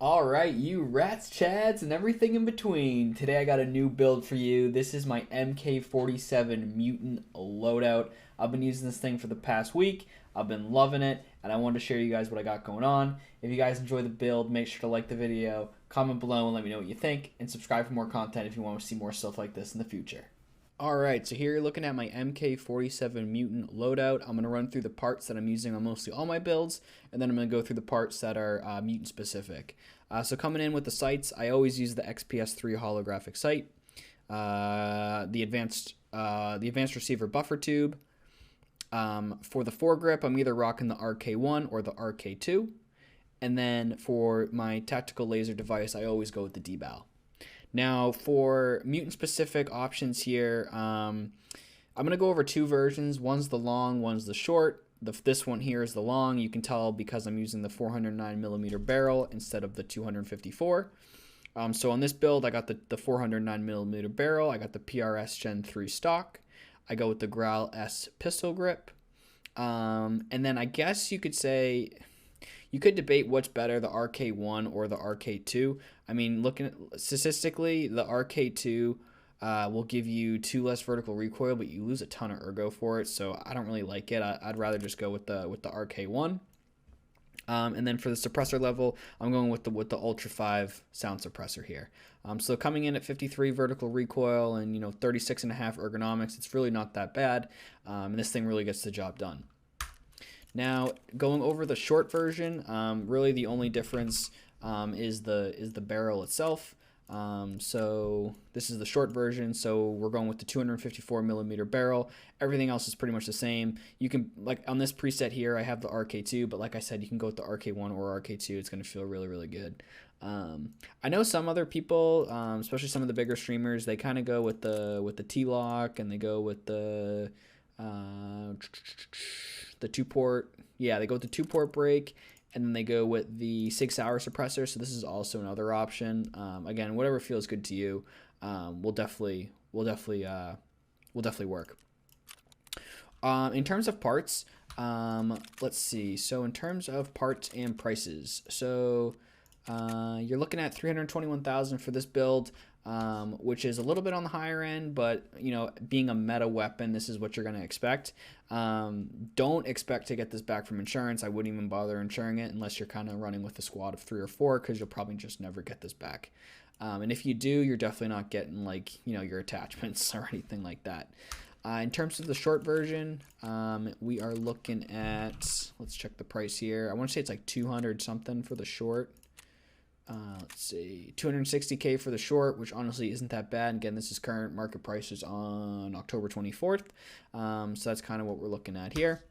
Alright, you rats, chads, and everything in between. Today I got a new build for you. This is my MK47 Mutant loadout. I've been using this thing for the past week. I've been loving it, and I wanted to share you guys what I got going on. If you guys enjoy the build, make sure to like the video, comment below and let me know what you think, and subscribe for more content if you want to see more stuff like this in the future. Alright, so here you're looking at my MK47 Mutant loadout. I'm going to run through the parts that I'm using on mostly all my builds, and then I'm going to go through the parts that are mutant specific. So coming in with the sights, I always use the XPS3 holographic sight, the advanced receiver buffer tube. For the foregrip, I'm either rocking the RK1 or the RK2. And then for my tactical laser device, I always go with the DBAL. Now, for mutant-specific options here, I'm going to go over two versions. One's the long, one's the short. This one here is the long. You can tell because I'm using the 409mm barrel instead of the 254. So on this build, I got the 409mm barrel. I got the PRS Gen 3 stock. I go with the GRAL-S pistol grip. And then I guess you could say... You could debate what's better, the RK1 or the RK2. I mean, looking at statistically, the RK2 will give you 2 less vertical recoil, but you lose a ton of ergo for it. So I don't really like it. I'd rather just go with the RK1. And then for the suppressor level, I'm going with the Ultra 5 sound suppressor here. So coming in at 53 vertical recoil and 36.5 ergonomics, it's really not that bad. And this thing really gets the job done. Now, going over the short version, really the only difference is the barrel itself. So this is the short version, so we're going with the 254mm barrel. Everything else is pretty much the same. You can, like on this preset here, I have the RK2, but like I said, you can go with the RK1 or RK2. It's going to feel really, really good. I know some other people, especially some of the bigger streamers, they kind of go with the T-lock, and they go with the 2-port. Yeah, they go with the 2-port brake, and then they go with the Sig Sauer suppressor. So this is also another option. Again, whatever feels good to you, will definitely work. In terms of parts, let's see. So in terms of parts and prices, so you're looking at $321,000 for this build. Which is a little bit on the higher end, but being a meta weapon, this is what you're going to expect. Don't expect to get this back from insurance. I wouldn't even bother insuring it unless you're kind of running with a squad of 3 or 4, because you'll probably just never get this back. And if you do, you're definitely not getting your attachments or anything like that. In terms of the short version, we are looking at, let's check the price here. I want to say it's like 200 something for the short. Let's see, 260K for the short, which honestly isn't that bad. Again, this is current market prices on October 24th. So that's kind of what we're looking at here.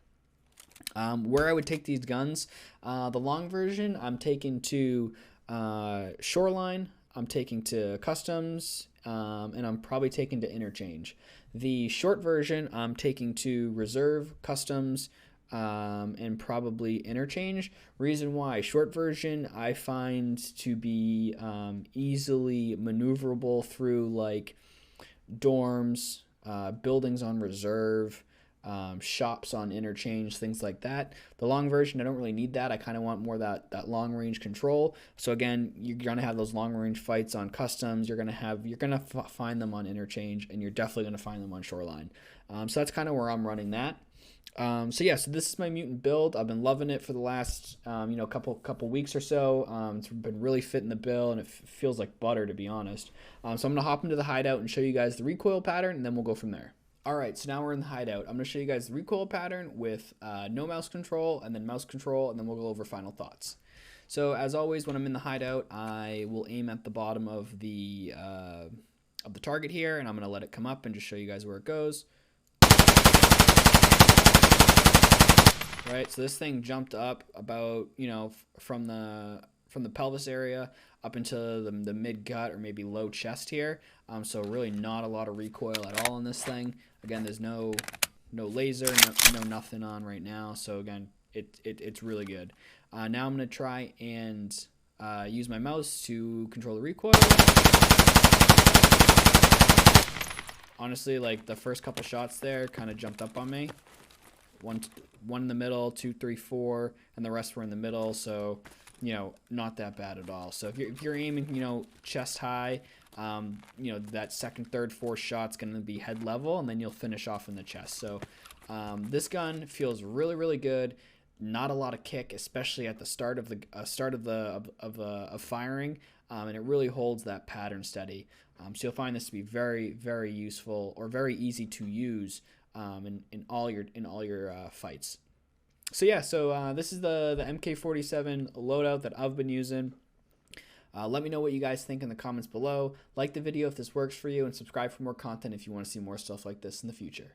Where I would take these guns, the long version, I'm taking to Shoreline, I'm taking to Customs, and I'm probably taking to Interchange. The short version, I'm taking to Reserve, Customs, and probably Interchange. Reason why: short version I find to be easily maneuverable through like dorms, buildings on Reserve, shops on Interchange, things like that. The long version, I don't really need that. I kind of want more that long range control. So again, you're gonna have those long range fights on Customs. You're gonna find them on Interchange, and you're definitely gonna find them on Shoreline. So that's kind of where I'm running that. So yeah, so this is my mutant build. I've been loving it for the last couple weeks or so. It's been really fitting the bill, and it feels like butter, to be honest. So I'm gonna hop into the hideout and show you guys the recoil pattern, and then we'll go from there. Alright, so now we're in the hideout. I'm gonna show you guys the recoil pattern with no mouse control, and then mouse control, and then we'll go over final thoughts. So as always, when I'm in the hideout, I will aim at the bottom of the target here, and I'm gonna let it come up and just show you guys where it goes. Right, so this thing jumped up about, from the pelvis area up into the mid gut or maybe low chest here. So really not a lot of recoil at all on this thing. Again, there's no laser, no nothing on right now. So again, it's really good. Now I'm gonna try and use my mouse to control the recoil. Honestly, like the first couple shots there kind of jumped up on me. One in the middle, 2, 3, 4, and the rest were in the middle. So not that bad at all. So if you're aiming, chest high, that second, third, fourth shot's going to be head level, and then you'll finish off in the chest. So this gun feels really, really good. Not a lot of kick, especially at the start of firing, and it really holds that pattern steady. So you'll find this to be very, very useful, or very easy to use in all your fights. So yeah, this is the MK47 loadout that I've been using. Let me know what you guys think in the comments below. Like the video if this works for you, and subscribe for more content if you want to see more stuff like this in the future.